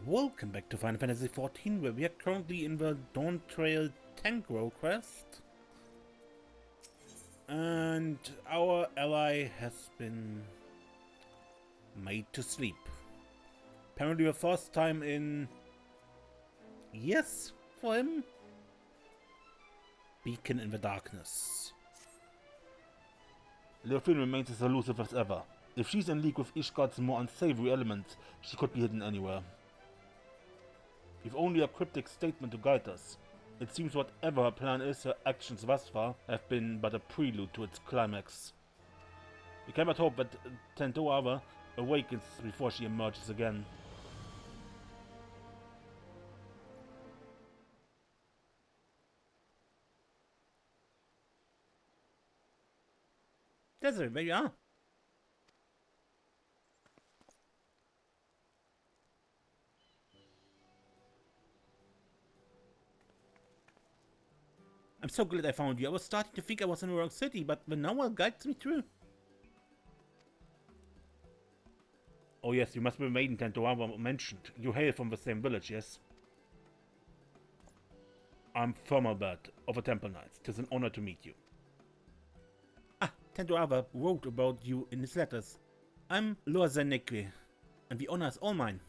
Welcome back to Final Fantasy XIV, where we are currently in the Dawn Trail tank Rolequest. And our ally has been made to sleep. Apparently the first time in years for him. Beacon in the darkness. Leofin remains as elusive as ever. If she's in league with Ishgard's more unsavory elements, she could be hidden anywhere. We've only a cryptic statement to guide us. It seems whatever her plan is, her actions thus far have been but a prelude to its climax. We cannot hope that Tentoawa awakens before she emerges again. Desiree, there you are. I'm so glad I found you. I was starting to think I was in the wrong city, but the novel guides me through. Oh yes, you must be the maiden Tentoawa mentioned. You hail from the same village, yes? I'm Firmalbert of the Temple Knights. 'Tis an honor to meet you. Ah, Tentoawa wrote about you in his letters. I'm Lor Zenekwe, and the honor is all mine.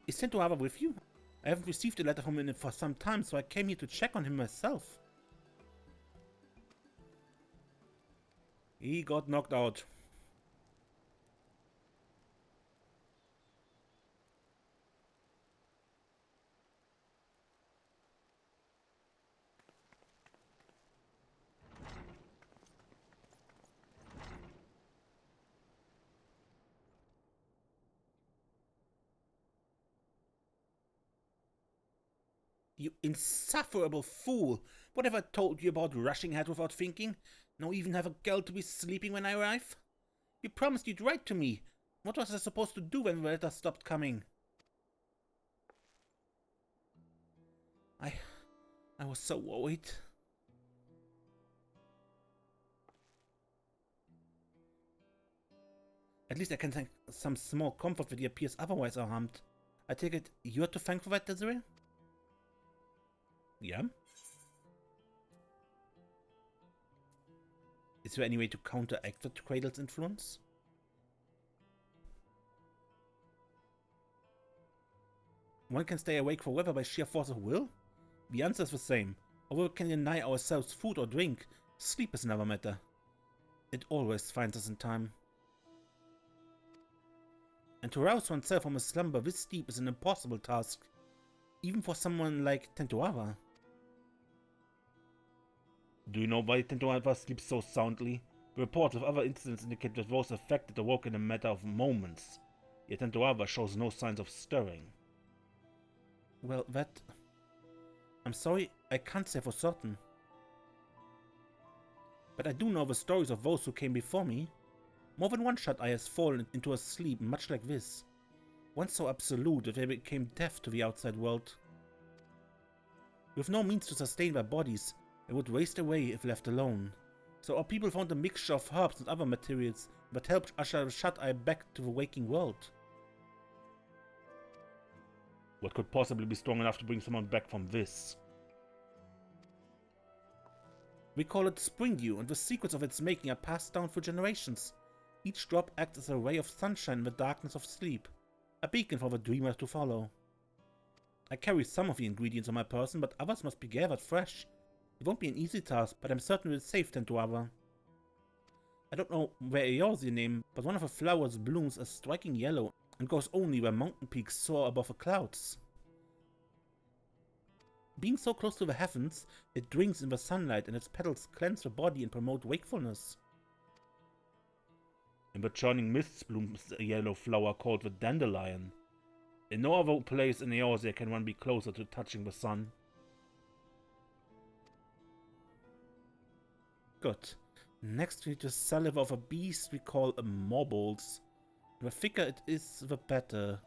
Is Tentoawa with you? I haven't received a letter from him for some time, so I came here to check on him myself. He got knocked out. You insufferable fool! What have I told you about rushing ahead without thinking? Now even have a girl to be sleeping when I arrive? You promised you'd write to me. What was I supposed to do when the letter stopped coming? I was so worried. At least I can take some small comfort that he appears otherwise unharmed. I take it you're to thank for that, Desiree? Yeah? Is there any way to counteract the Cradle's influence? One can stay awake forever by sheer force of will? The answer is the same. Although we can deny ourselves food or drink, sleep is another matter. It always finds us in time. And to rouse oneself from a slumber this deep is an impossible task, even for someone like Tentoawa. Do you know why Tentoawa sleeps so soundly? The reports of other incidents indicate that those affected awoke in a matter of moments, yet Tentoawa shows no signs of stirring. Well, I'm sorry, I can't say for certain. But I do know the stories of those who came before me. More than one shut-eye has fallen into a sleep much like this, one so absolute that they became deaf to the outside world. With no means to sustain their bodies, they would waste away if left alone. So our people found a mixture of herbs and other materials that helped usher the shut-eye back to the waking world. What could possibly be strong enough to bring someone back from this? We call it spring dew, and the secrets of its making are passed down through generations. Each drop acts as a ray of sunshine in the darkness of sleep, a beacon for the dreamer to follow. I carry some of the ingredients on my person, but others must be gathered fresh. It won't be an easy task, but I'm certain we'll save Tentoawa. I don't know where yours your name, but one of the flowers blooms a striking yellow and goes only where mountain peaks soar above the clouds. Being so close to the heavens, it drinks in the sunlight and its petals cleanse the body and promote wakefulness. In the churning mists blooms a yellow flower called the dandelion. In no other place in Eorzea can one be closer to touching the sun. Good. Next we need the saliva of a beast we call a morbals. The thicker it is, the better.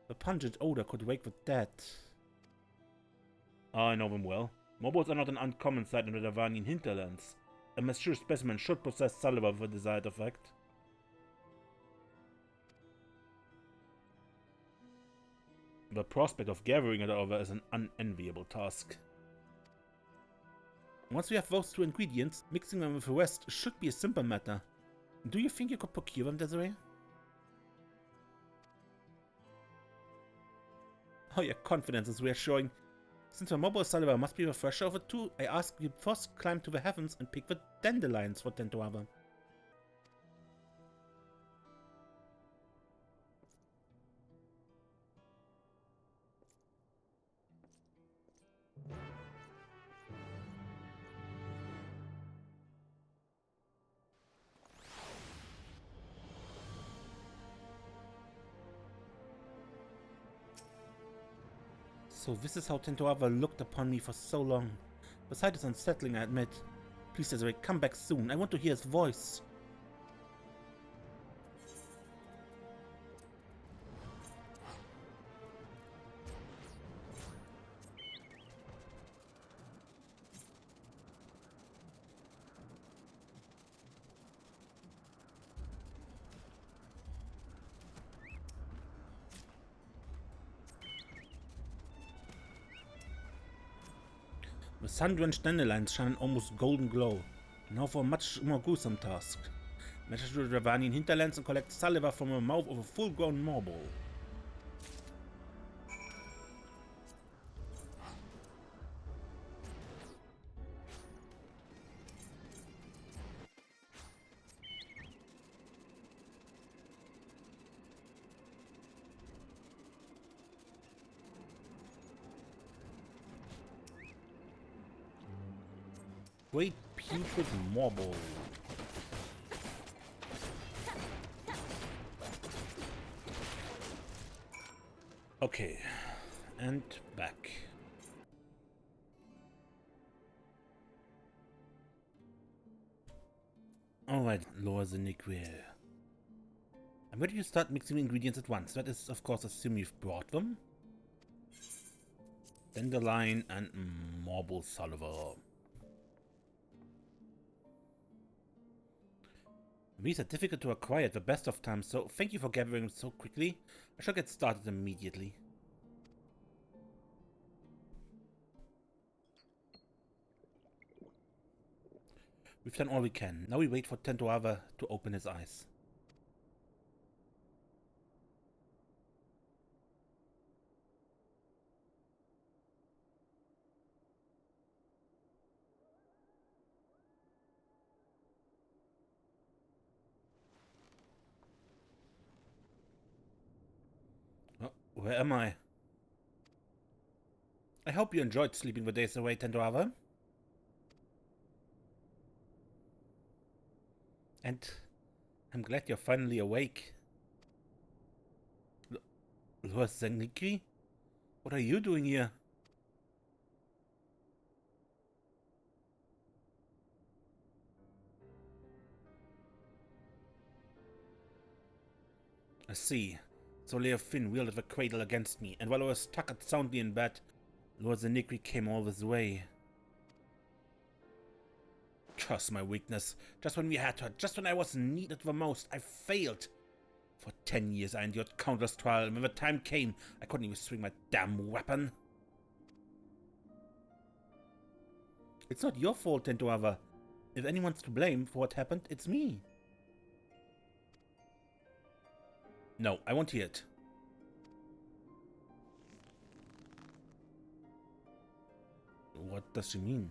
The pungent odor could wake the dead. I know them well. Morbals are not an uncommon sight in the Davanian hinterlands. a mature specimen should possess salva for the desired effect. The prospect of gathering it over is an unenviable task. Once we have those two ingredients, mixing them with the rest should be a simple matter. Do you think you could procure them, Desiree? Oh, your confidence is reassuring. Since the mobile salva must be the fresher of the two, I ask you first climb to the heavens and pick the dandelions for Tentoawa. So this is how Tentoawa looked upon me for so long. The sight is unsettling, I admit. Please, Desiree, come back soon. I want to hear his voice. The sun-drenched dandelions shine an almost golden glow. Now for a much more gruesome task. Measure through the Ravanian hinterlands and collect saliva from the mouth of a full-grown marble. Great putrid marble. Okay, and back. Alright, lower the Niquir. I'm ready to start mixing ingredients at once. That is, of course, assuming you've brought them. Dandelion and marble salva. These are difficult to acquire at the best of times, so thank you for gathering them so quickly. I shall get started immediately. We've done all we can. Now we wait for Tentoawa to open his eyes. Where am I? I hope you enjoyed sleeping the days away, Tentoawa. And I'm glad you're finally awake. Lord Zeniki? What are you doing here? I see. So Leo Finn wielded the cradle against me, and while I was tucked soundly in bed, Lord Zeniki came all this way. Curse my weakness. Just when we had her, just when I was needed the most, I failed. For 10 years I endured countless trials, and when the time came, I couldn't even swing my damn weapon. It's not your fault, Tentoawa. If anyone's to blame for what happened, it's me. No, I won't hear it. What does she mean?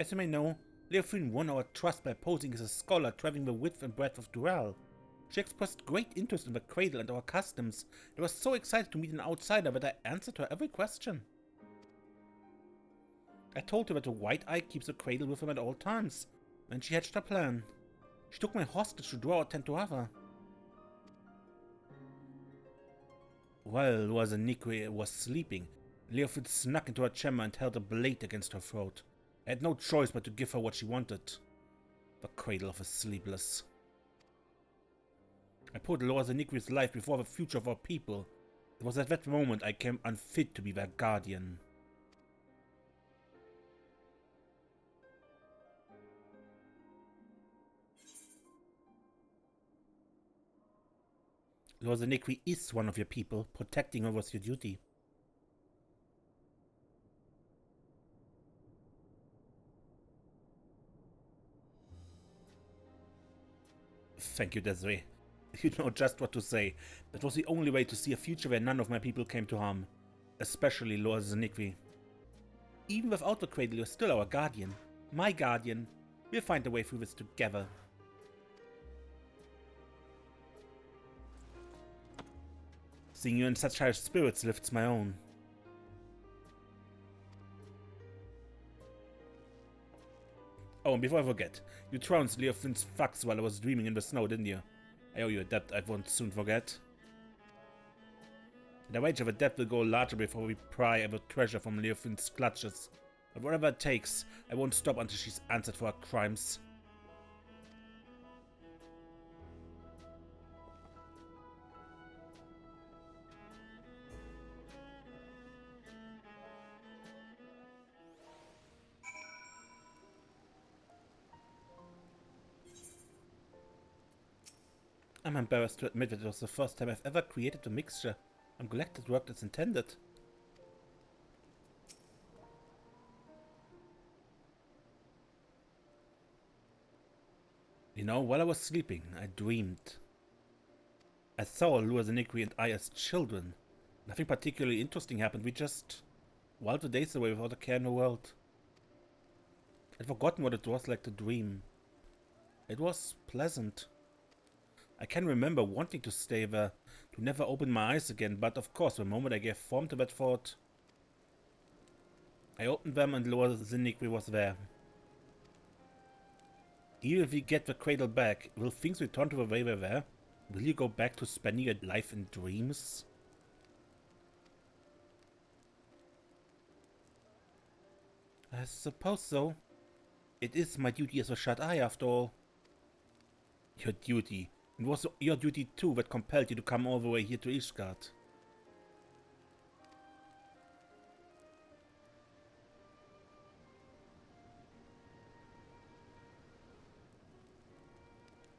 As you may know, Leofrin won our trust by posing as a scholar traveling the width and breadth of Dural. She expressed great interest in the cradle and our customs. I was so excited to meet an outsider that I answered her every question. I told her that the White Eye keeps the cradle with him at all times, and she hatched a plan. She took me hostage to draw out Tentoawa. While Zeniki was sleeping, Leofrid snuck into her chamber and held a blade against her throat. I had no choice but to give her what she wanted. The cradle of the sleepless. I put Lord Zeniki's life before the future of our people. It was at that moment I came unfit to be their guardian. Lord Zenikri is one of your people. Protecting her was your duty. Thank you, Desiree. You know just what to say. That was the only way to see a future where none of my people came to harm. Especially Lord Zenikri. Even without the cradle, you're still our guardian. My guardian. We'll find a way through this together. Seeing you in such high spirits lifts my own. Oh, and before I forget, you trounced Leofin's fox while I was dreaming in the snow, didn't you? I owe you a debt I won't soon forget. And the wage of a debt will go larger before we pry our treasure from Leofin's clutches. But whatever it takes, I won't stop until she's answered for her crimes. I'm embarrassed to admit that it was the first time I've ever created a mixture. I'm glad it worked as intended. You know, while I was sleeping, I dreamed. I saw Lua Zenikri and I as children. Nothing particularly interesting happened, we just whiled the days away without a care in the world. I'd forgotten what it was like to dream. It was pleasant. I can remember wanting to stay there, to never open my eyes again, but of course the moment I gave form to that thought, I opened them and Lua Zenikri was there. Even if we get the cradle back, will things return to the way they were? Will you go back to spending your life in dreams? I suppose so. It is my duty as a Shut-Eye after all. Your duty? It was your duty too that compelled you to come all the way here to Ishgard.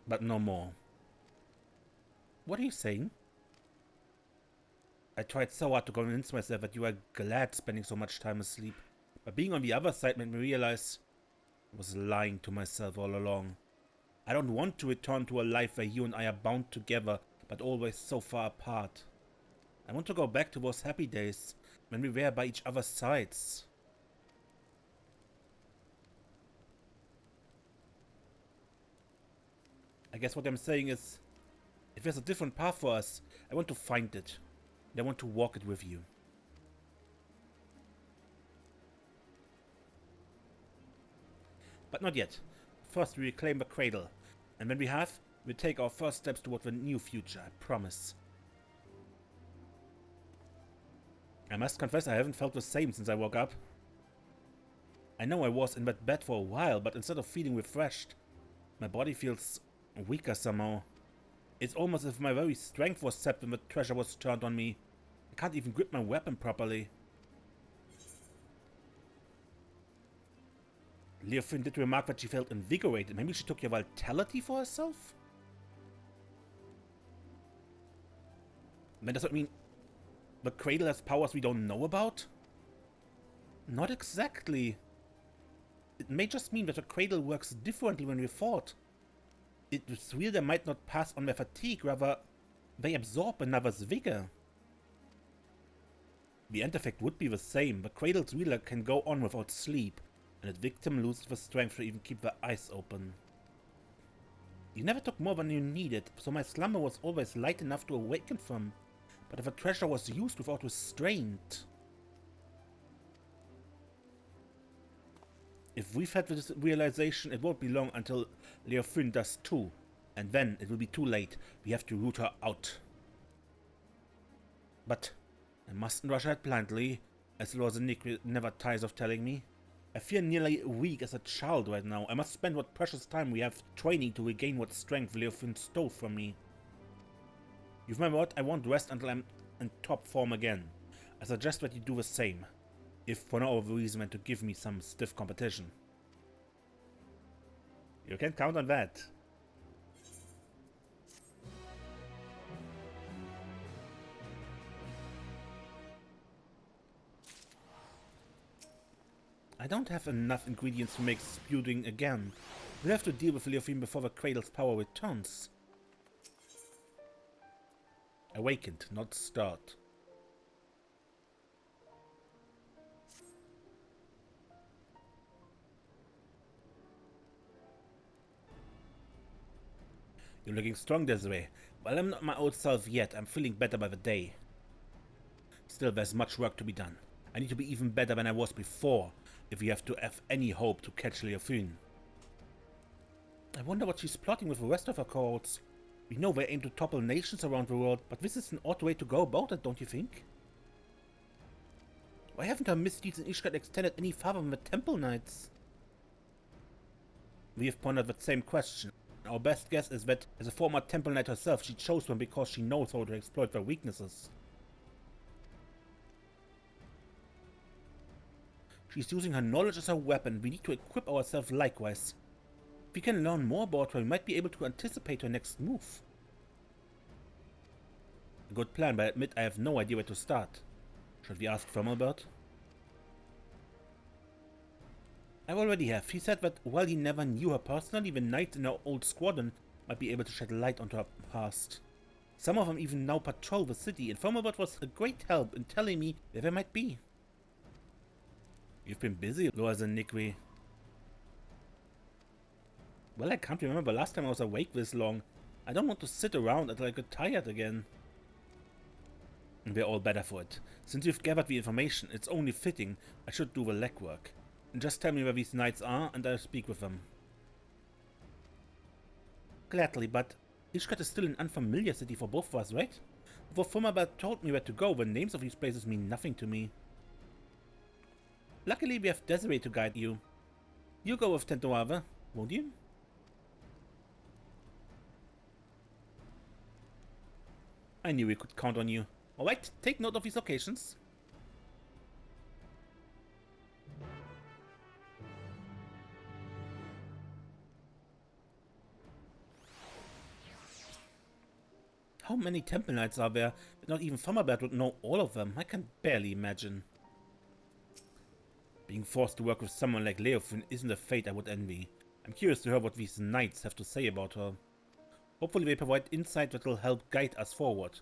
But no more. What are you saying? I tried so hard to convince myself that you were glad spending so much time asleep, but being on the other side made me realize I was lying to myself all along. I don't want to return to a life where you and I are bound together, but always so far apart. I want to go back to those happy days, when we were by each other's sides. I guess what I'm saying is, if there's a different path for us, I want to find it. And I want to walk it with you. But not yet. First we reclaim the cradle, and when we have, we take our first steps toward the new future, I promise. I must confess I haven't felt the same since I woke up. I know I was in that bed for a while, but instead of feeling refreshed, my body feels weaker somehow. It's almost as if my very strength was sapped when the treasure was turned on me. I can't even grip my weapon properly. Leofin did remark that she felt invigorated. Maybe she took your vitality for herself? Then does that mean the cradle has powers we don't know about? Not exactly. It may just mean that the cradle works differently when we fought. It's real they might not pass on their fatigue, rather they absorb another's vigor. The end effect would be the same. The cradle's wheeler can go on without sleep, and its victim loses the strength to even keep their eyes open. You never took more than you needed, so my slumber was always light enough to awaken from. But if a treasure was used without restraint... If we've had this realization, it won't be long until Leofin does too. And then it will be too late. We have to root her out. But I mustn't rush ahead blindly, as Lord Zenikri never tires of telling me. I feel nearly weak as a child right now. I must spend what precious time we have training to regain what strength Leofin stole from me. You've my word, I won't rest until I'm in top form again. I suggest that you do the same, if for no other reason than to give me some stiff competition. You can count on that. I don't have enough ingredients to make spewing again. We'll have to deal with Leofine before the cradle's power returns. Awakened, not stirred. You're looking strong, Desiree. While I'm not my old self yet, I'm feeling better by the day. Still, there's much work to be done. I need to be even better than I was before, if we have to have any hope to catch Leofine. I wonder what she's plotting with the rest of her cohorts. We know they aim to topple nations around the world, but this is an odd way to go about it, don't you think? Why haven't her misdeeds in Ishgard extended any farther than the Temple Knights? We have pondered that same question. Our best guess is that, as a former Temple Knight herself, she chose them because she knows how to exploit their weaknesses. She's using her knowledge as a weapon. We need to equip ourselves likewise. If we can learn more about her, we might be able to anticipate her next move. A good plan, but I admit I have no idea where to start. Should we ask Firmalbert? I already have. He said that while he never knew her personally, the knights in our old squadron might be able to shed light onto her past. Some of them even now patrol the city, and Firmalbert was a great help in telling me where they might be. You've been busy, Loa Zanikwi. Well, I can't remember last time I was awake this long. I don't want to sit around until I get tired again. And we're all better for it. Since you've gathered the information, it's only fitting I should do the legwork. And just tell me where these knights are, and I'll speak with them. Gladly, but Ishgard is still an unfamiliar city for both of us, right? Before Firmalbert told me where to go, the names of these places mean nothing to me. Luckily, we have Desiree to guide you. You go with Tentoawa, won't you? I knew we could count on you. Alright, take note of these locations. How many Temple Knights are there? Not even Firmalbert would know all of them. I can barely imagine. Being forced to work with someone like Leofine isn't a fate I would envy. I'm curious to hear what these knights have to say about her. Hopefully they provide insight that will help guide us forward.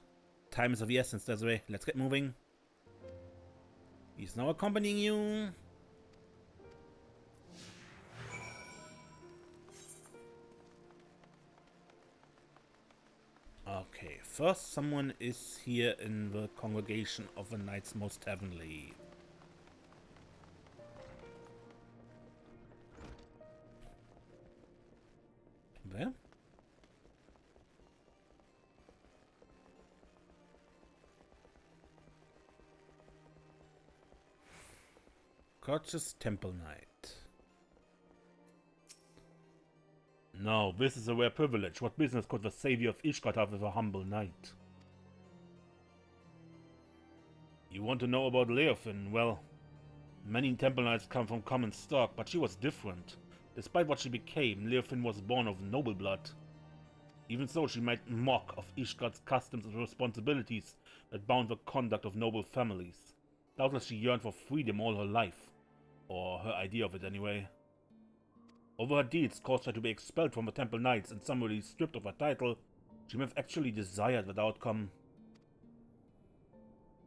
Time is of the essence, Desiree. Let's get moving. He's now accompanying you. Okay, first someone is here in the congregation of the Knights Most Heavenly. Where? Courteous Temple Knight. No, this is a rare privilege. What business could the savior of Ishgard have with a humble knight? You want to know about Leofine? Well, many Temple Knights come from common stock, but she was different. Despite what she became, Leofine was born of noble blood. Even so, she might mock of Ishgard's customs and responsibilities that bound the conduct of noble families. Doubtless she yearned for freedom all her life. Or her idea of it anyway. Over her deeds caused her to be expelled from the Temple Knights and summarily stripped of her title, she may have actually desired that outcome.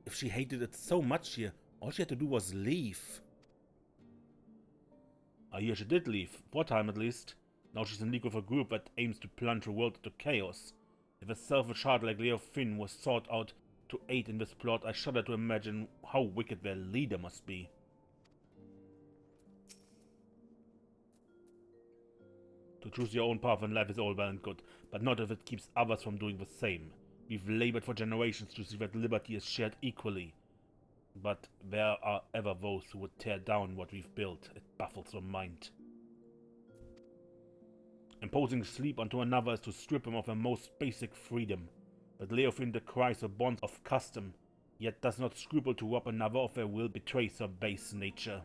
If she hated it so much here, all she had to do was leave. I hear she did leave, for a time at least. Now she's in league with a group that aims to plunge the world into chaos. If a selfish heart like Leofine was sought out to aid in this plot, I shudder to imagine how wicked their leader must be. To choose your own path in life is all well and good, but not if it keeps others from doing the same. We've labored for generations to see that liberty is shared equally. But there are ever those who would tear down what we've built. It baffles the mind. Imposing sleep onto another is to strip him of their most basic freedom. But Leofine decries the bonds of custom yet does not scruple to rob another of their will betrays her base nature.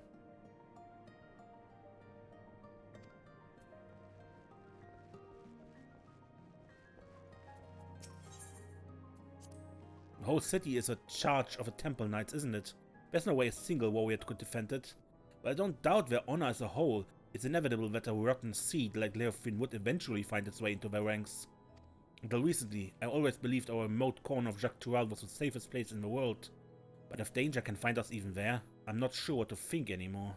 The whole city is a charge of the Temple Knights, isn't it? There's no way a single warrior could defend it. But I don't doubt their honor as a whole. It's inevitable that a rotten seed like Leofin would eventually find its way into their ranks. Until recently, I always believed our remote corner of Jacques Tural was the safest place in the world. But if danger can find us even there, I'm not sure what to think anymore.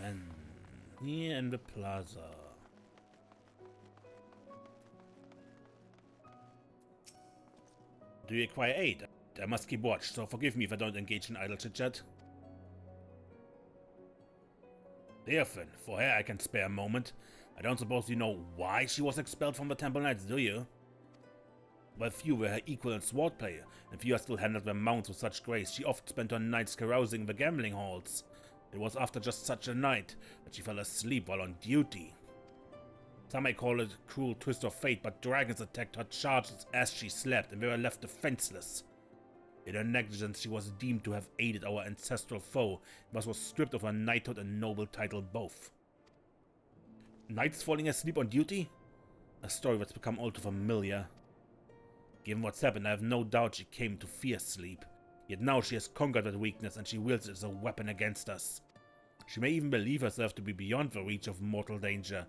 And here in the plaza. Do you require aid? I must keep watch, so forgive me if I don't engage in idle chit-chat. Leofin, for her I can spare a moment. I don't suppose you know why she was expelled from the Temple Knights, do you? Well, few were her equal in swordplay, and few still handled their mounts with such grace. She often spent her nights carousing in the gambling halls. It was after just such a night that she fell asleep while on duty. Some may call it a cruel twist of fate, but dragons attacked her charges as she slept, and they were left defenseless. In her negligence, she was deemed to have aided our ancestral foe, but was stripped of her knighthood and noble title both. Knights falling asleep on duty? A story that's become all too familiar. Given what's happened, I have no doubt she came to fear sleep. Yet now she has conquered that weakness and she wields it as a weapon against us. She may even believe herself to be beyond the reach of mortal danger.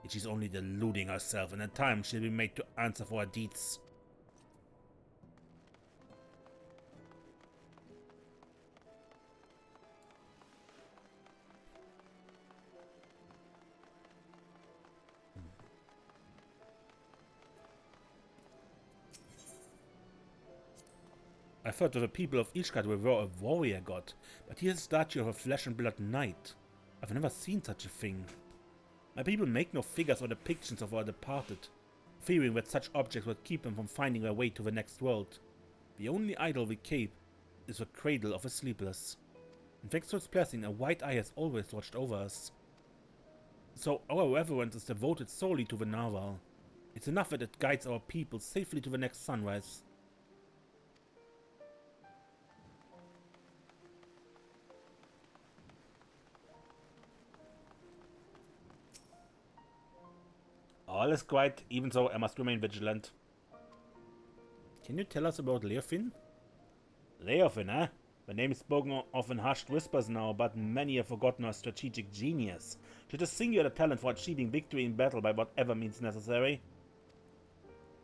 Yet she's only deluding herself, and in time she'll be made to answer for her deeds. I thought that the people of Ishgard were a warrior god, but here's a statue of a flesh and blood knight. I've never seen such a thing. My people make no figures or depictions of our departed, fearing that such objects would keep them from finding their way to the next world. The only idol we keep is the cradle of the sleepless. And thanks to its blessing, a white eye has always watched over us. So our reverence is devoted solely to the Narwhal. It's enough that it guides our people safely to the next sunrise. All is quiet, even so I must remain vigilant. Can you tell us about Leofin? Leofin, eh? The name is spoken of in hushed whispers now, but many have forgotten her strategic genius. She has a singular talent for achieving victory in battle by whatever means necessary.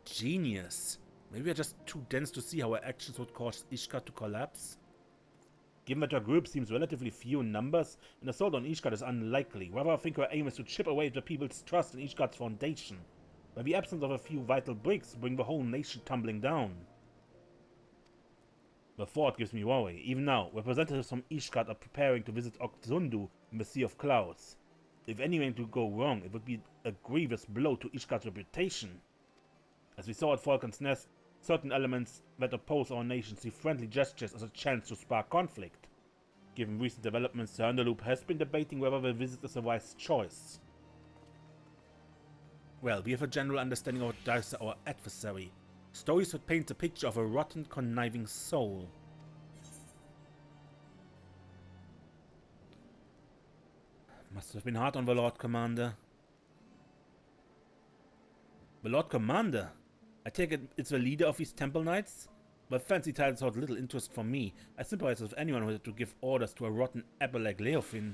Genius? Maybe we're just too dense to see how her actions would cause Ishgard to collapse? Given that her group seems relatively few in numbers, an assault on Ishgard is unlikely. Rather, I think her aim is to chip away the people's trust in Ishgard's foundation. By the absence of a few vital bricks, bring the whole nation tumbling down. The thought gives me worry. Even now, representatives from Ishgard are preparing to visit Okzundu in the Sea of Clouds. If anything to go wrong, it would be a grievous blow to Ishgard's reputation. As we saw at Falcon's Nest, certain elements that oppose our nation see friendly gestures as a chance to spark conflict. Given recent developments, the Underloop has been debating whether the visit is a wise choice. Well, we have a general understanding of what drives our adversary. Stories that paint a picture of a rotten, conniving soul. Must have been hard on the Lord Commander. The Lord Commander? I take it it's the leader of these Temple Knights? But fancy titles hold little interest for me. I sympathize with anyone who had to give orders to a rotten apple like Leofin.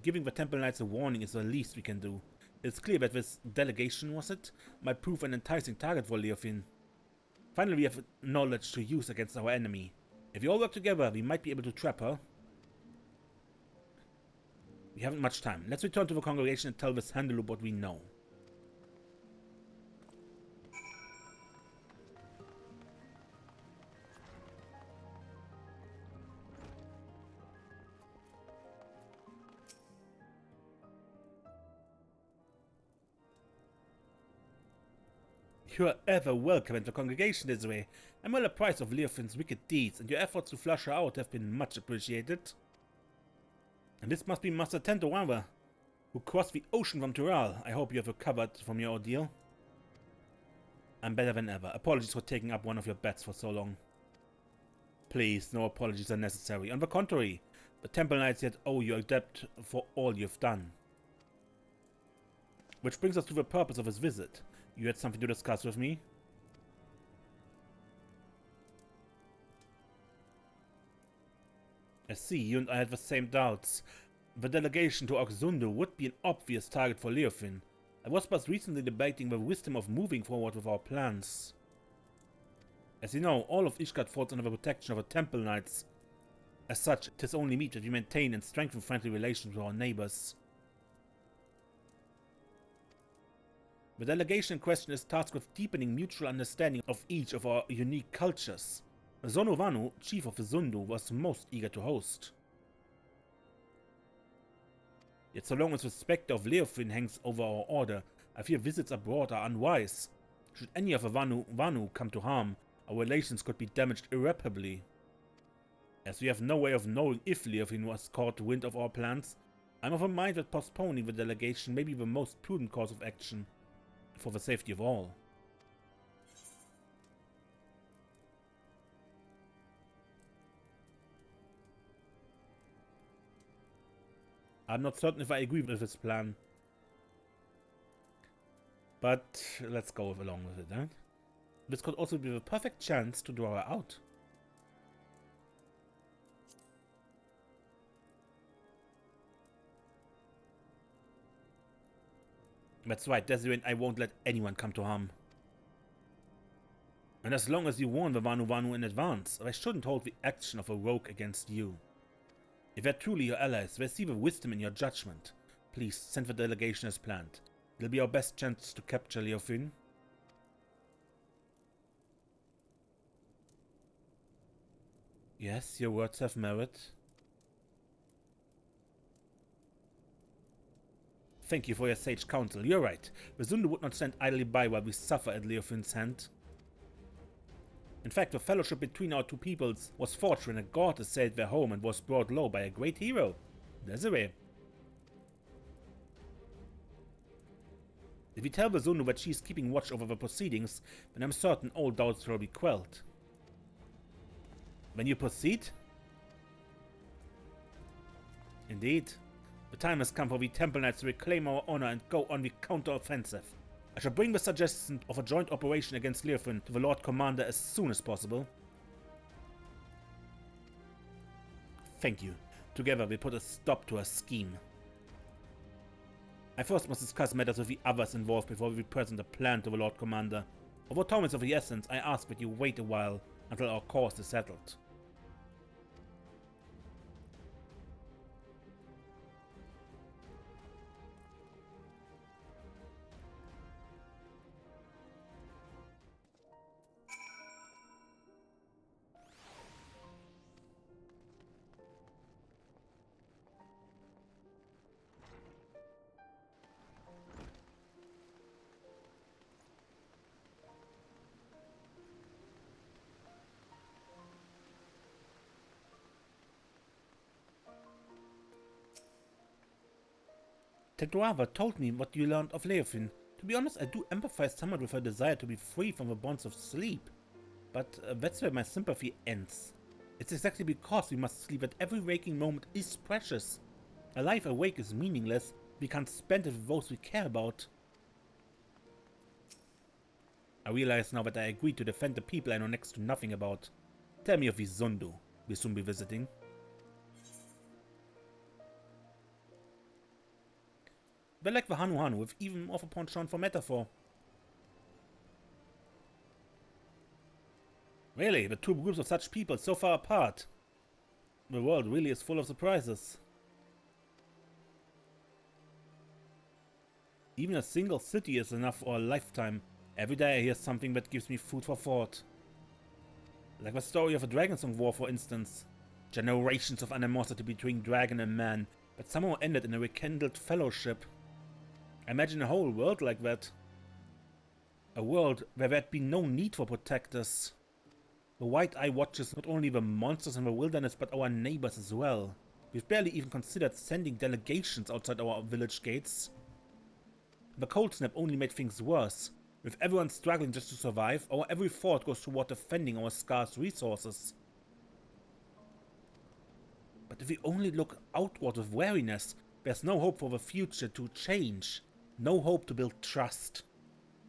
Giving the Temple Knights a warning is the least we can do. It's clear that this delegation, was it, might prove an enticing target for Leofin. Finally, we have knowledge to use against our enemy. If we all work together, we might be able to trap her. We haven't much time. Let's return to the congregation and tell this Handaloop what we know. You are ever welcome in the congregation this way. I'm well apprised of Leofin's wicked deeds, and your efforts to flush her out have been much appreciated. And this must be Master Tentoawa, who crossed the ocean from Tural. I hope you have recovered from your ordeal. I'm better than ever. Apologies for taking up one of your bets for so long. Please, no apologies are necessary. On the contrary, the Temple Knights yet owe you a debt for all you've done. Which brings us to the purpose of his visit. You had something to discuss with me? I see, you and I had the same doubts. The delegation to Oxundu would be an obvious target for Leofin. I was but recently debating the wisdom of moving forward with our plans. As you know, all of Ishgard falls under the protection of the Temple Knights. As such, it is only meet that we maintain and strengthen friendly relations with our neighbors. The delegation in question is tasked with deepening mutual understanding of each of our unique cultures. Zonovanu, chief of the Zundu, was most eager to host. Yet so long as the spectre of Leofin hangs over our order, I fear visits abroad are unwise. Should any of the Vanu come to harm, our relations could be damaged irreparably. As we have no way of knowing if Leofin was caught wind of our plans, I am of a mind that postponing the delegation may be the most prudent course of action, for the safety of all. I'm not certain if I agree with this plan. But let's go along with it, eh? This could also be the perfect chance to draw her out. That's right, Desiree and I won't let anyone come to harm. And as long as you warn the Vanu in advance, I shouldn't hold the action of a rogue against you. If they're truly your allies, they see the wisdom in your judgment. Please, send the delegation as planned. It'll be our best chance to capture Leofin. Yes, your words have merit. Thank you for your sage counsel. You're right. The Zundu would not stand idly by while we suffer at Leofin's hand. In fact, the fellowship between our two peoples was forged when a god assailed their home and was brought low by a great hero, Desiree. If we tell the Zundu that she is keeping watch over the proceedings, then I'm certain all doubts will be quelled. When you proceed? Indeed. The time has come for we Temple Knights to reclaim our honor and go on the counter-offensive. I shall bring the suggestion of a joint operation against Leofin to the Lord Commander as soon as possible. Thank you. Together we put a stop to her scheme. I first must discuss matters with the others involved before we present a plan to the Lord Commander. Although time is of the essence, I ask that you wait a while until our cause is settled. Tentoawa told me what you learned of Leofin. To be honest, I do empathize somewhat with her desire to be free from the bonds of sleep. But that's where my sympathy ends. It's exactly because we must sleep that every waking moment is precious. A life awake is meaningless. We can't spend it with those we care about. I realize now that I agreed to defend the people I know next to nothing about. Tell me of the Zundu we'll soon be visiting. They're like the Hanu with even more of a penchant for metaphor. Really, the two groups of such people so far apart. The world really is full of surprises. Even a single city is enough for a lifetime. Every day I hear something that gives me food for thought. Like the story of a Dragonsong War, for instance. Generations of animosity between dragon and man, but somehow ended in a rekindled fellowship. Imagine a whole world like that. A world where there'd be no need for protectors. The White Eye watches not only the monsters in the wilderness, but our neighbors as well. We've barely even considered sending delegations outside our village gates. The cold snap only made things worse. With everyone struggling just to survive, our every thought goes toward defending our scarce resources. But if we only look outward with wariness, there's no hope for the future to change. No hope to build trust.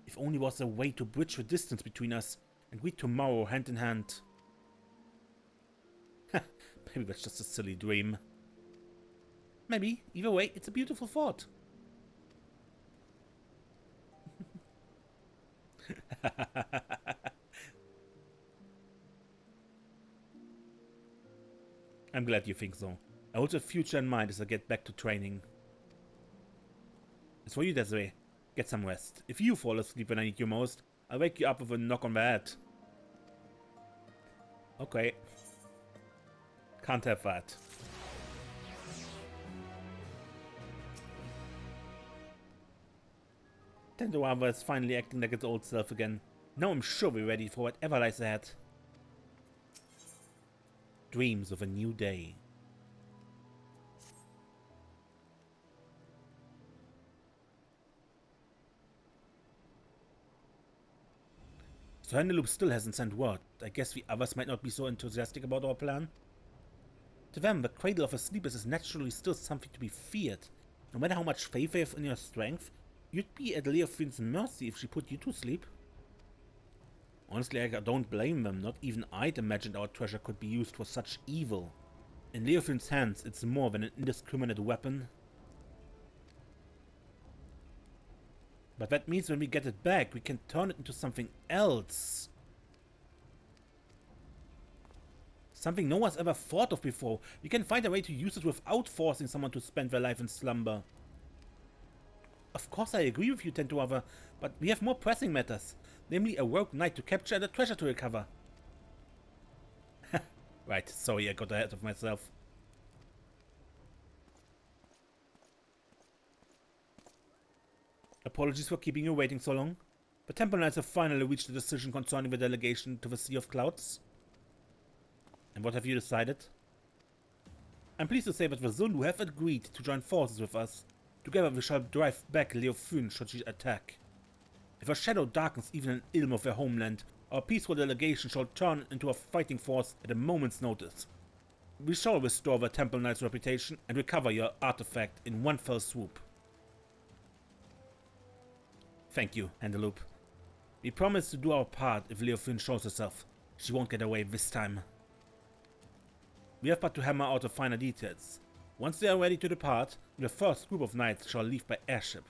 If only was a way to bridge the distance between us and we tomorrow hand in hand. Maybe that's just a silly dream. Maybe, either way, it's a beautiful thought. I'm glad you think so. I hold the future in mind as I get back to training. As for you, Desiree, get some rest. If you fall asleep when I need you most, I'll wake you up with a knock on the head. Okay. Can't have that. Tentoawa is finally acting like its old self again. Now I'm sure we're ready for whatever lies ahead. Dreams of a new day. So Hendeloop still hasn't sent word. I guess the others might not be so enthusiastic about our plan. To them, the cradle of a sleepers is naturally still something to be feared. No matter how much faith they have in your strength, you'd be at Leofin's mercy if she put you to sleep. Honestly, I don't blame them. Not even I'd imagined our treasure could be used for such evil. In Leofin's hands, it's more than an indiscriminate weapon. But that means when we get it back, we can turn it into something else. Something no one's ever thought of before. We can find a way to use it without forcing someone to spend their life in slumber. Of course I agree with you, Tentoawa, but we have more pressing matters. Namely a rogue knight to capture and a treasure to recover. Right, sorry I got ahead of myself. Apologies for keeping you waiting so long. The Temple Knights have finally reached a decision concerning the delegation to the Sea of Clouds. And what have you decided? I'm pleased to say that the Zundu have agreed to join forces with us. Together we shall drive back Leofün should she attack. If a shadow darkens even an ilm of their homeland, our peaceful delegation shall turn into a fighting force at a moment's notice. We shall restore the Temple Knight's reputation and recover your artifact in one fell swoop. Thank you, Hendeloop. We promise to do our part if Leofün shows herself. She won't get away this time. We have but to hammer out the finer details. Once they are ready to depart, the first group of knights shall leave by airship.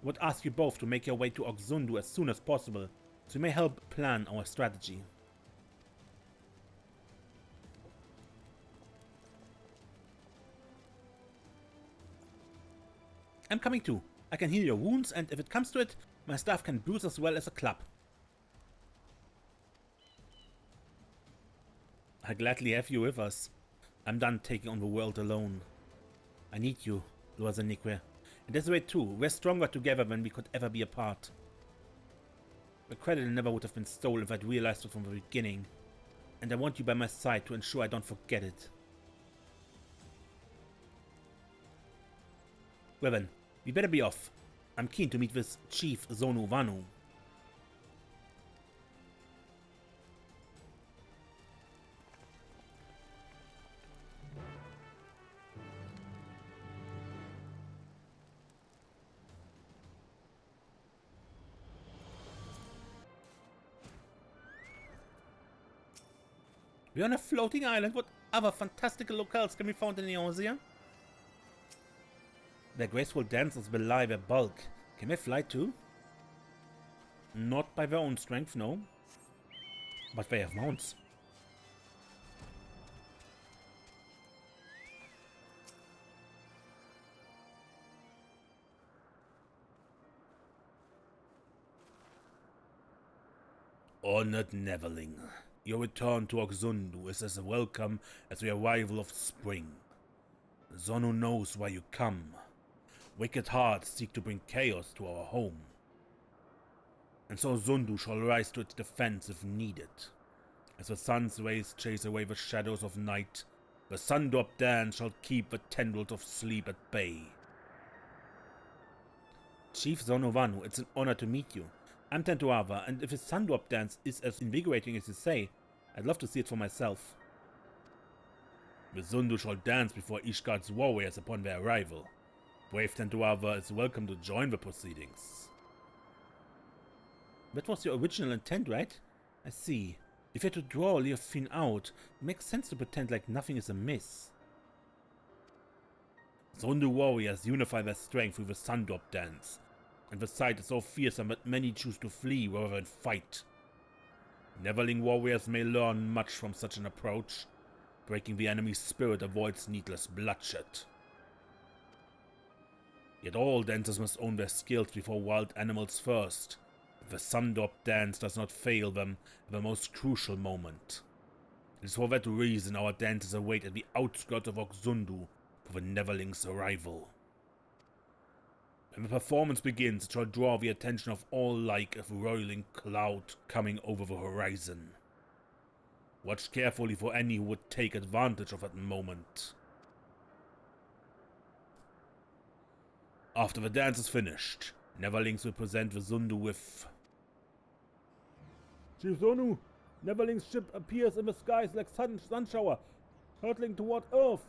I would ask you both to make your way to Oxundu as soon as possible, so you may help plan our strategy. I'm coming too. I can heal your wounds, and if it comes to it, my staff can bruise as well as a club. I gladly have you with us. I'm done taking on the world alone. I need you, Loazanique. And that's the way too. We're stronger together than we could ever be apart. The credit never would have been stolen if I'd realized it from the beginning. And I want you by my side to ensure I don't forget it. Well then, we better be off. I'm keen to meet with Chief Zonu Vanu. We're on a floating island. What other fantastical locales can be found in Eorzea? Their graceful dances belie their bulk. Can they fly too? Not by their own strength, no. But they have mounts. Honored Neverling, your return to Oxundu is as welcome as the arrival of spring. Zonu knows why you come. Wicked hearts seek to bring chaos to our home. and so Zundu shall rise to its defense if needed. As the sun's rays chase away the shadows of night, the Sundop dance shall keep the tendrils of sleep at bay. Chief Zonovanu, it's an honor to meet you. I'm Tentoawa, and if his Sundop dance is as invigorating as you say, I'd love to see it for myself. The Zundu shall dance before Ishgard's warriors upon their arrival. Brave Tentoawa is welcome to join the proceedings. That was your original intent, right? I see. If you're to draw Leofin out, it makes sense to pretend like nothing is amiss. Zundu warriors unify their strength through the Sundop dance, and the sight is so fearsome that many choose to flee rather than fight. Neverling warriors may learn much from such an approach. Breaking the enemy's spirit avoids needless bloodshed. Yet all dancers must own their skills before wild animals first. The Sundop dance does not fail them at the most crucial moment. It is for that reason our dancers await at the outskirts of Oxundu for the Neverling's arrival. When the performance begins, it shall draw the attention of all like a roiling cloud coming over the horizon. Watch carefully for any who would take advantage of that moment. After the dance is finished, Neverlings will present the Zundu with... Chief Zonu, Neverling's ship appears in the skies like sudden sunshower, hurtling toward Earth.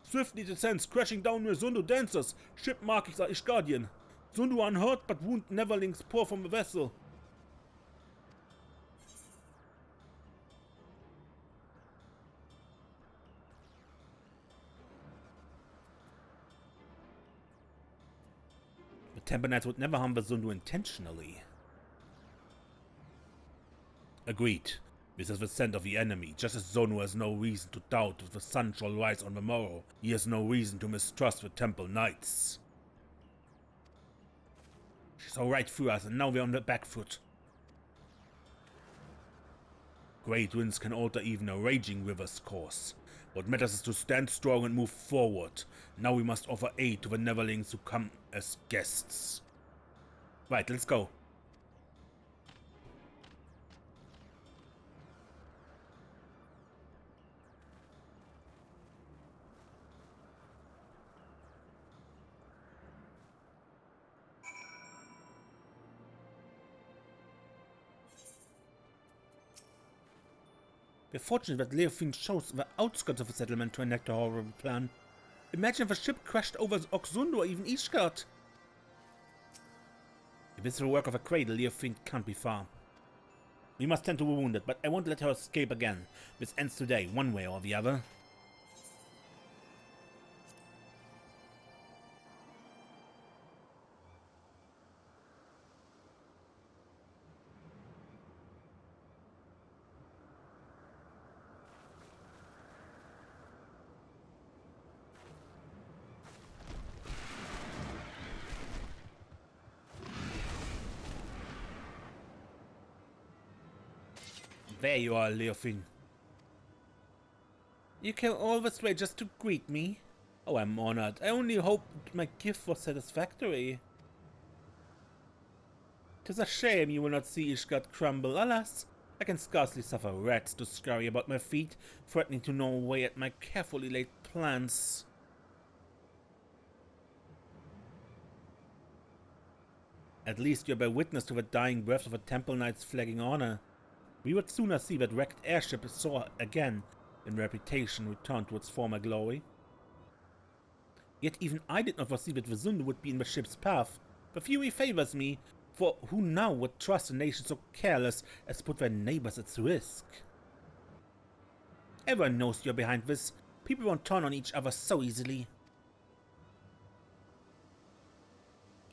Swiftly descends, crashing down near Zundu dancers. Ship markings are Ishgardian. Zundu are unhurt, but wound Neverlings pour from the vessel. The Temple Knights would never harm the Zundu intentionally. Agreed. This is the scent of the enemy. Just as Zonu has no reason to doubt if the sun shall rise on the morrow, he has no reason to mistrust the Temple Knights. She saw right through us, and now we're on the back foot. Great winds can alter even a raging river's course. What matters is to stand strong and move forward. Now we must offer aid to the Neverlings who come as guests. Right, let's go. We're fortunate that Leofin chose the outskirts of the settlement to enact a horrible plan. Imagine if a ship crashed over Oxundu or even Ishgard. If it's the work of a cradle, Leofin can't be far. We must tend to the wounded, but I won't let her escape again. This ends today, one way or the other. There you are, Leofin. You came all this way just to greet me? Oh, I'm honored. I only hoped my gift was satisfactory. 'Tis a shame you will not see Ishgard crumble. Alas, I can scarcely suffer rats to scurry about my feet, threatening to gnaw away at my carefully laid plans. At least you bear witness to the dying breath of a Temple Knight's flagging honor. We would sooner see that wrecked airship soar again than reputation return to its former glory. Yet even I did not foresee that the Zundu would be in the ship's path. The fury favors me, for who now would trust a nation so careless as to put their neighbors at risk? Everyone knows you're behind this. People won't turn on each other so easily.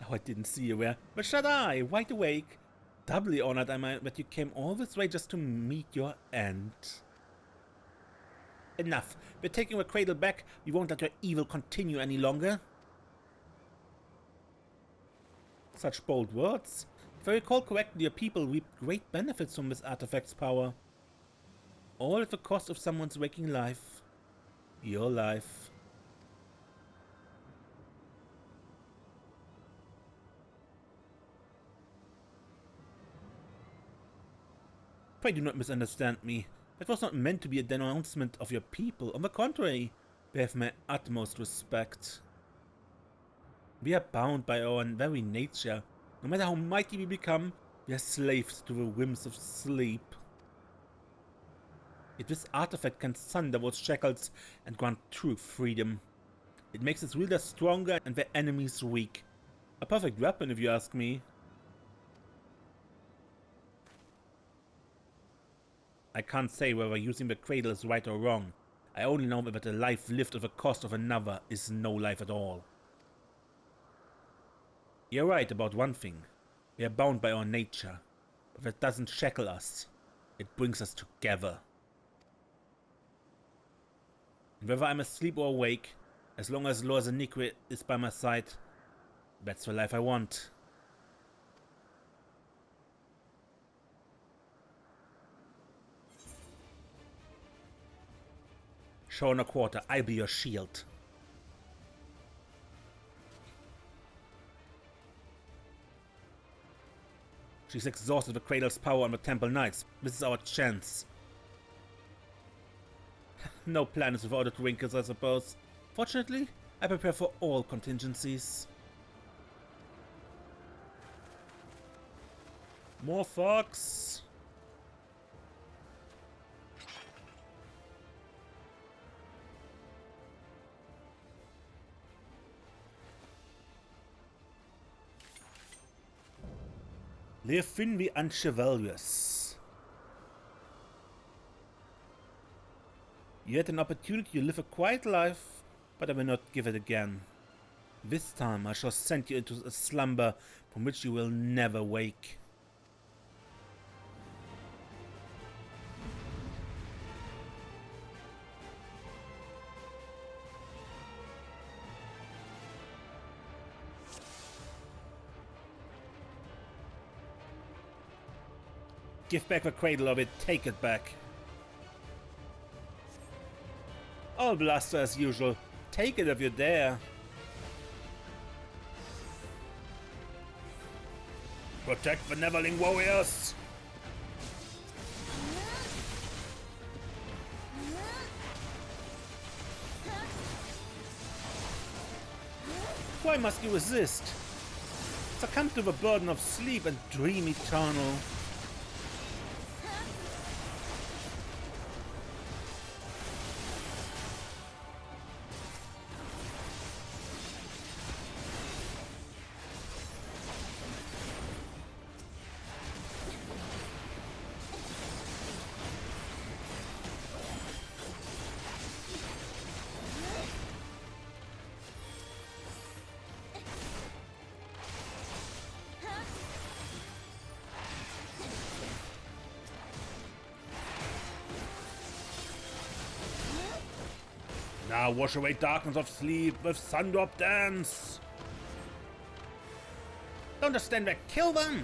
Oh, I didn't see you there. But shut eye, wide awake. Doubly honored am I that you came all this way just to meet your end. Enough. We're taking the cradle back. We won't let your evil continue any longer. Such bold words. If I recall correctly, your people reaped great benefits from this artifact's power. All at the cost of someone's waking life. Your life. Pray do not misunderstand me. That was not meant to be a denouncement of your people. On the contrary, they have my utmost respect. We are bound by our very nature. No matter how mighty we become, we are slaves to the whims of sleep. Yet this artifact can sunder those shackles and grant true freedom. It makes its wielders stronger and their enemies weak. A perfect weapon, if you ask me. I can't say whether using the cradle is right or wrong. I only know that a life lived at the cost of another is no life at all. You're right about one thing. We are bound by our nature. But that doesn't shackle us. It brings us together. And whether I'm asleep or awake, as long as Lord Zanique is by my side, that's the life I want. Show and a quarter, I'll be your shield. She's exhausted the cradle's power on the Temple Knights. This is our chance. No plan is without its wrinkles, I suppose. Fortunately, I prepare for all contingencies. More fox. Live thinly and chivalrous. You had an opportunity to live a quiet life, but I will not give it again. This time I shall send you into a slumber from which you will never wake. Give back the cradle of it, take it back. All bluster as usual. Take it if you dare. Protect the Neverling warriors! Why must you resist? Succumb to the burden of sleep and dream eternal. Now wash away darkness of sleep with Sundrop Dance! Don't just stand there, kill them!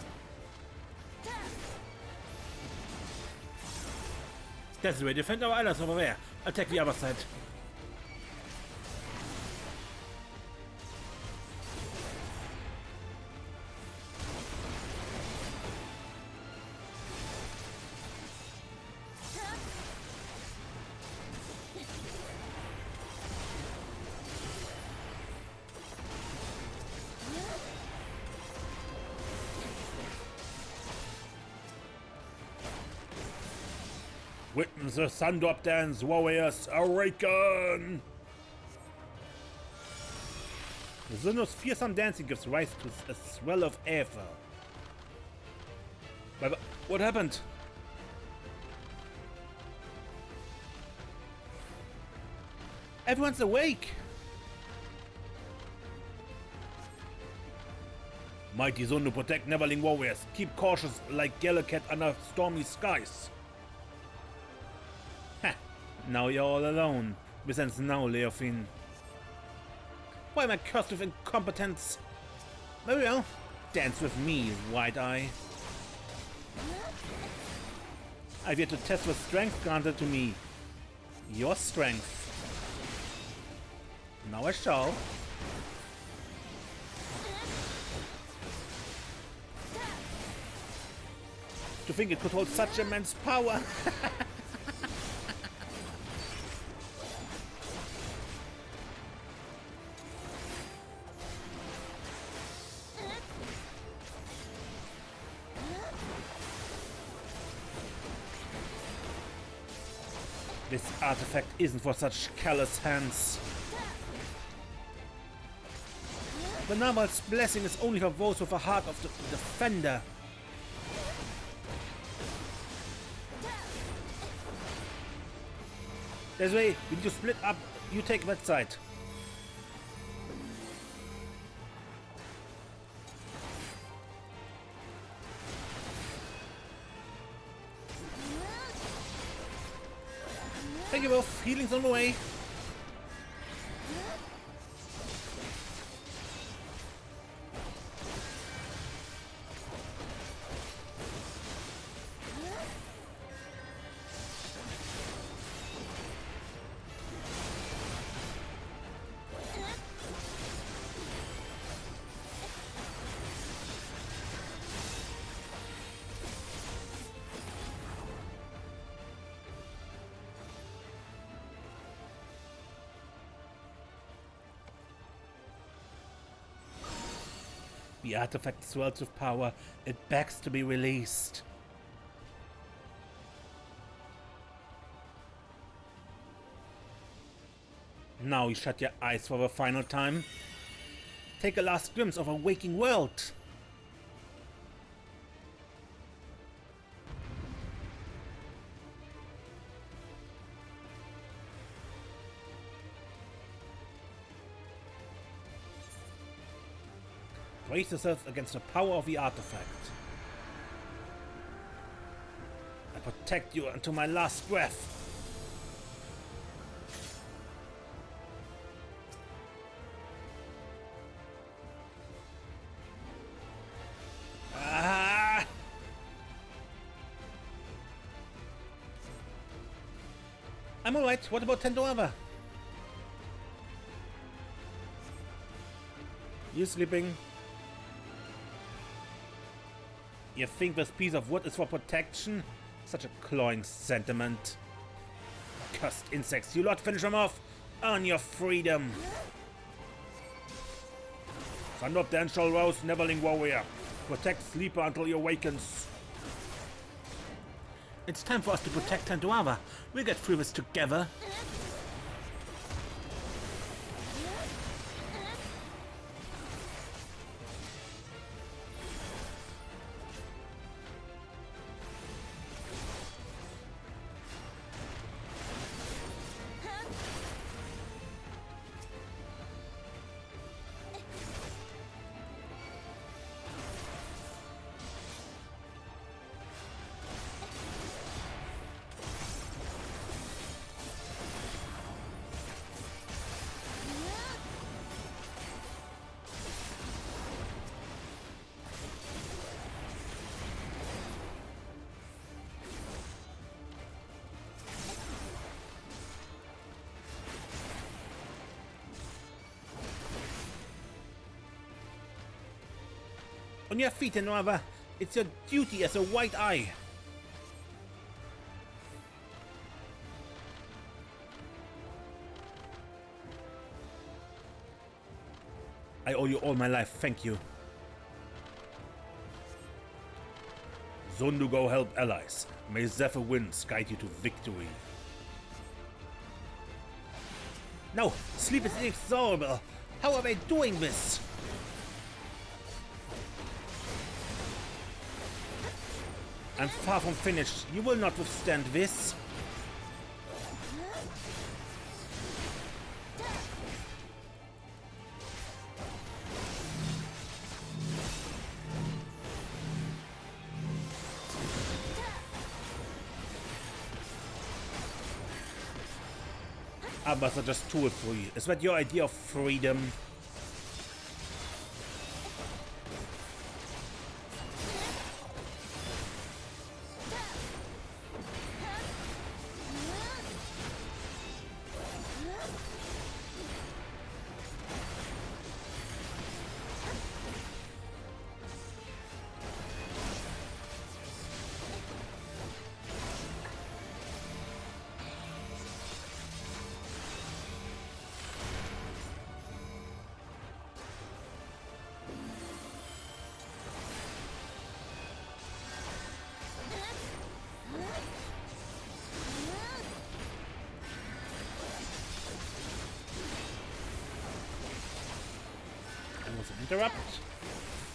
That's the way, defend our allies over there. I'll take the other side. Witness the Sundrop Dance, warriors, awaken! Zuno's fearsome dancing gives rise to a swell of air. But what happened? Everyone's awake! Mighty Zunu protect Neverling warriors. Keep cautious like Galaket under stormy skies. Now you're all alone. Besides now, Leofin. Why am I cursed with incompetence? Very well. Dance with me, White Eye. I've yet to test the strength granted to me. Your strength. Now I shall. To think it could hold such immense power. This artifact isn't for such callous hands. The Naval's blessing is only for those with a heart of the defender. This way, we need to split up. You take that side. Thank you both. Healing's on the way. The artifact swells with power. It begs to be released. Now you shut your eyes for the final time. Take a last glimpse of a waking world. Brace yourself against the power of the artifact. I protect you until my last breath. Ah! I'm alright. What about Tentoawa? You sleeping? You think this piece of wood is for protection? Such a cloying sentiment. Cursed insects, you lot, finish them off! Earn your freedom! Stand up then, shall rouse, Neverling warrior. Protect Sleeper until he awakens. It's time for us to protect Tentoawa. We'll get through this together. On your feet, Tentoawa. It's your duty as a white eye. I owe you all my life, thank you. Zondu, help allies. May Zephyr winds guide you to victory. No, sleep is inexorable. How are they doing this? I'm far from finished. You will not withstand this. Armors are just tools for you. Is that your idea of freedom? Pause and interrupt.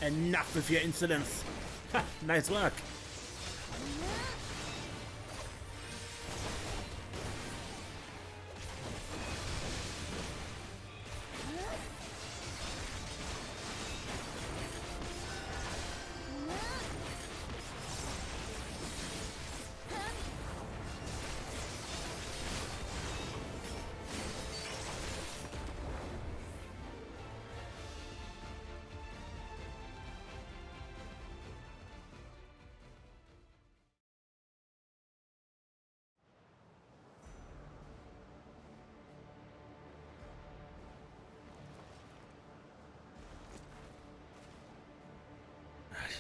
Enough with your insolence. Ha, nice work.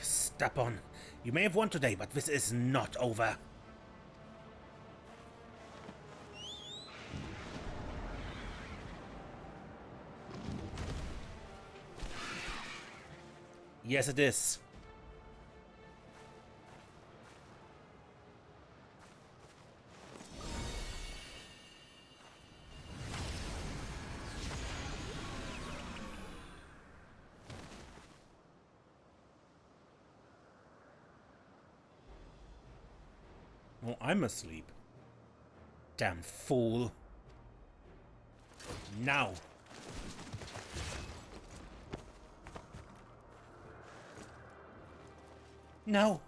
Stubborn. You may have won today, but this is not over. Yes, it is. Oh, I'm asleep. Damn fool. Now. No.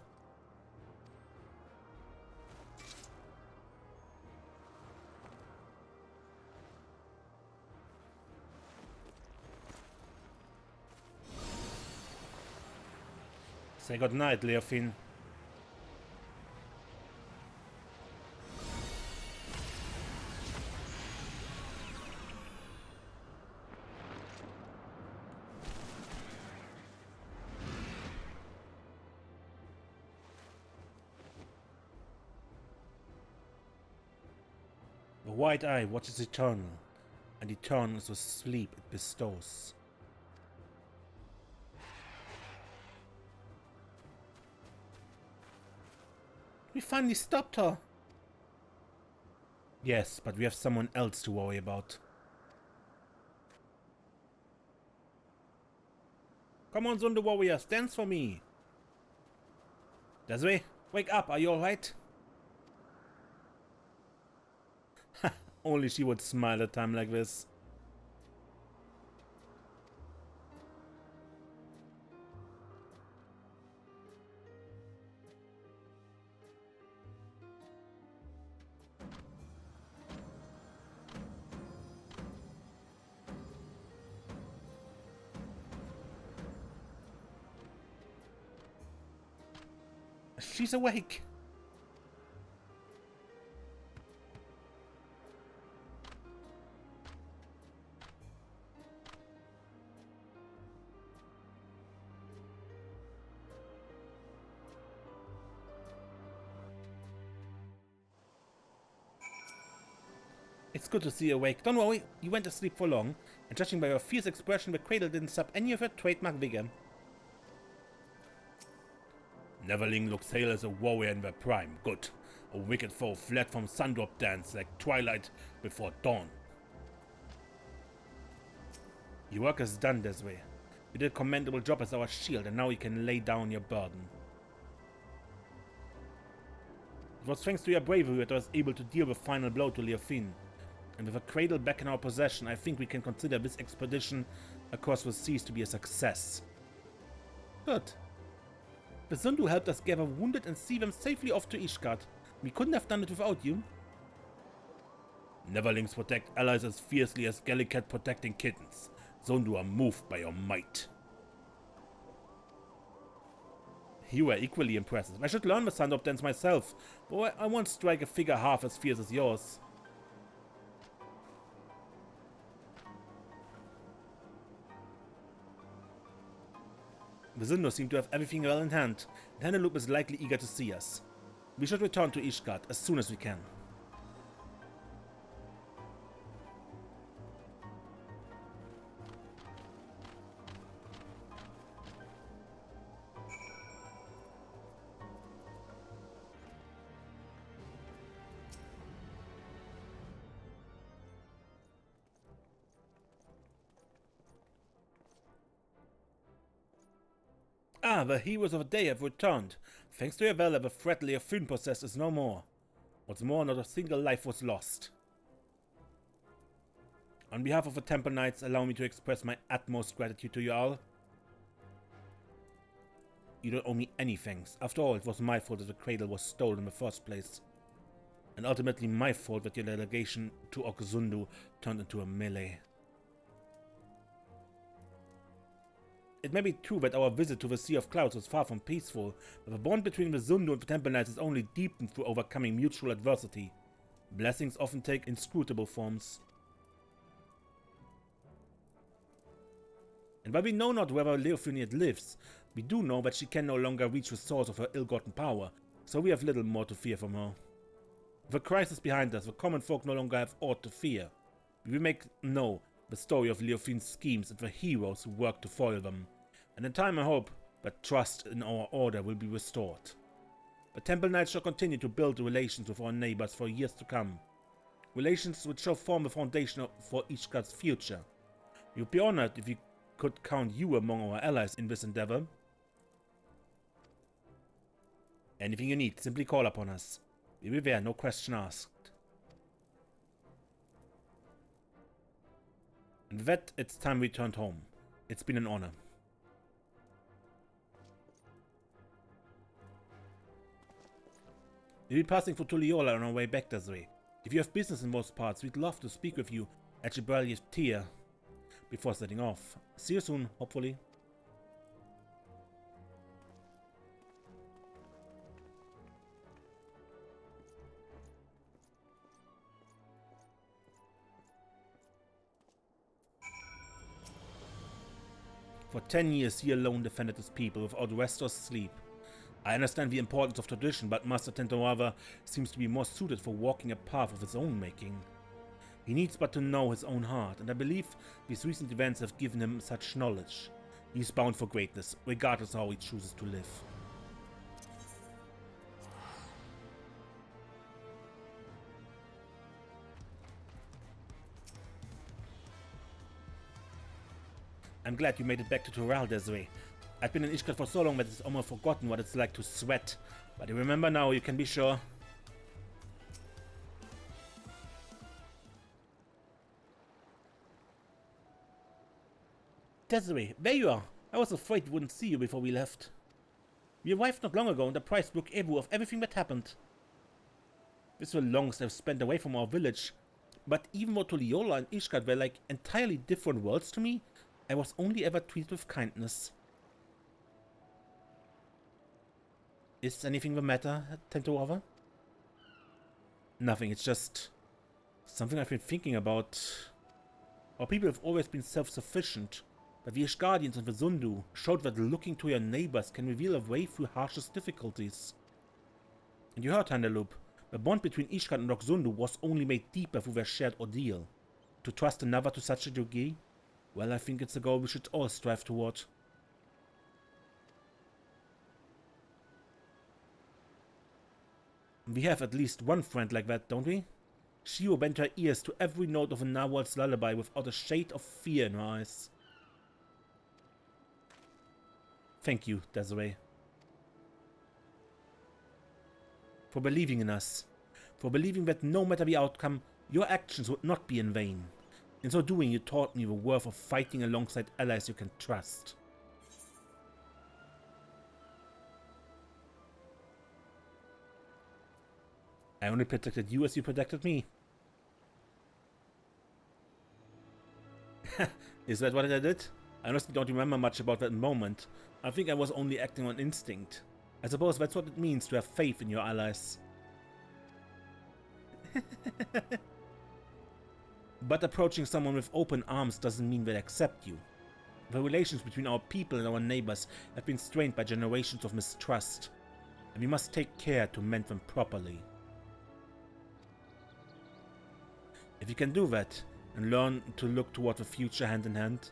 Say goodnight, Leofin. The white eye watches eternal, and eternal is the sleep it bestows. We finally stopped her. Yes, but we have someone else to worry about. Come on, Sundu warrior, dance for me. Desiree, wake up, are you alright? Only she would smile at a time like this. She's awake. It's good to see you awake. Don't worry, you went to sleep for long, and judging by your fierce expression, the cradle didn't sap any of her trademark vigor. Neverling looks hale as a warrior in their prime. Good. A wicked foe fled from Sundrop dance like twilight before dawn. Your work is done, Desiree. You did a commendable job as our shield, and now you can lay down your burden. It was thanks to your bravery that I was able to deal the final blow to Leofin. And with a cradle back in our possession, I think we can consider this expedition across the seas to be a success. Good. The Sundu helped us gather wounded and see them safely off to Ishgard. We couldn't have done it without you. Neverlings protect allies as fiercely as Gallicat protecting kittens. Sundu are moved by your might. You were equally impressive. I should learn the Sundrop dance myself, but I won't strike a figure half as fierce as yours. The Sundu seem to have everything well in hand, and Henneloop is likely eager to see us. We should return to Ishgard as soon as we can. The heroes of the day have returned. Thanks to your valor, the threat Leofyn possessed is no more. What's more, not a single life was lost. On behalf of the Temple Knights, allow me to express my utmost gratitude to you all. You don't owe me any thanks. After all, it was my fault that the cradle was stolen in the first place. And ultimately my fault that your delegation to Oxundu turned into a melee. It may be true that our visit to the Sea of Clouds was far from peaceful, but the bond between the Zundu and the Temple Knights is only deepened through overcoming mutual adversity. Blessings often take inscrutable forms. And while we know not whether Leofyn yet lives, we do know that she can no longer reach the source of her ill-gotten power, so we have little more to fear from her. With the crisis behind us, the common folk no longer have aught to fear. We will make know the story of Leofyn's schemes and the heroes who work to foil them, and in time I hope that trust in our order will be restored. The Temple Knights shall continue to build relations with our neighbors for years to come, relations which shall form the foundation for Ishgard's future. We would be honored if we could count you among our allies in this endeavor. Anything you need, simply call upon us. We will be there, no question asked. And with that, it's time we returned home. It's been an honor. We'll be passing through Tuliola on our way back this way. If you have business in those parts, we'd love to speak with you at Gibraltar's Tier before setting off. See you soon, hopefully. For 10 years he alone defended his people without rest or sleep. I understand the importance of tradition, but Master Tentoawa seems to be more suited for walking a path of his own making. He needs but to know his own heart, and I believe these recent events have given him such knowledge. He is bound for greatness, regardless of how he chooses to live. I'm glad you made it back to Toral, Desiree. I've been in Ishgard for so long that it's almost forgotten what it's like to sweat. But you remember now, you can be sure. Desiree, there you are. I was afraid we wouldn't see you before we left. We arrived not long ago and the price broke every of everything that happened. This were longest I've spent away from our village. But even though Tuliola and Ishgard were like entirely different worlds to me, I was only ever treated with kindness. Is anything the matter, Tentoawa? Nothing, it's just something I've been thinking about. Our people have always been self-sufficient, but the Ishgardians and the Zundu showed that looking to your neighbors can reveal a way through harshest difficulties. And you heard, Handeloop, the bond between Ishgard and Oxundu was only made deeper through their shared ordeal. To trust another to such a degree? Well, I think it's a goal we should all strive toward. We have at least one friend like that, don't we? She who bent her ears to every note of a narwhal's lullaby without a shade of fear in her eyes. Thank you, Desiree. For believing in us. For believing that no matter the outcome, your actions would not be in vain. In so doing, you taught me the worth of fighting alongside allies you can trust. I only protected you as you protected me. Is that what I did? I honestly don't remember much about that moment. I think I was only acting on instinct. I suppose that's what it means to have faith in your allies. But approaching someone with open arms doesn't mean they accept you. The relations between our people and our neighbors have been strained by generations of mistrust, and we must take care to mend them properly. If you can do that, and learn to look toward the future hand in hand,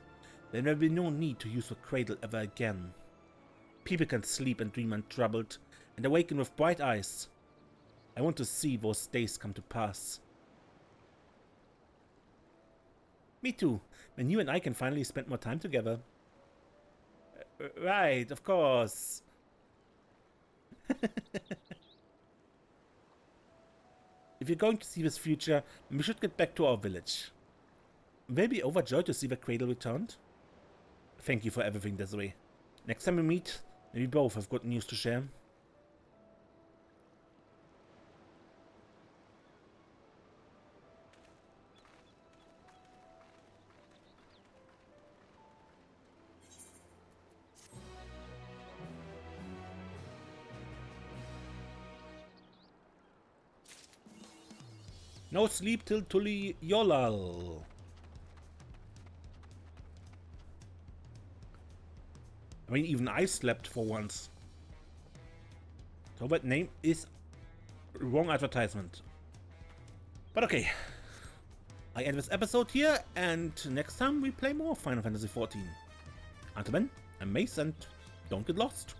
then there will be no need to use the cradle ever again. People can sleep and dream untroubled, and awaken with bright eyes. I want to see those days come to pass. Me too, when you and I can finally spend more time together. Right, of course. If you're going to see this future, we should get back to our village. We'll be overjoyed to see the cradle returned. Thank you for everything, Desiree. Next time we meet, we both have good news to share. No sleep till Tuli Yolal. I mean, even I slept for once. So that name is wrong advertisement. But okay. I end this episode here, and next time we play more Final Fantasy XIV. Until then, I'm Mace, and don't get lost.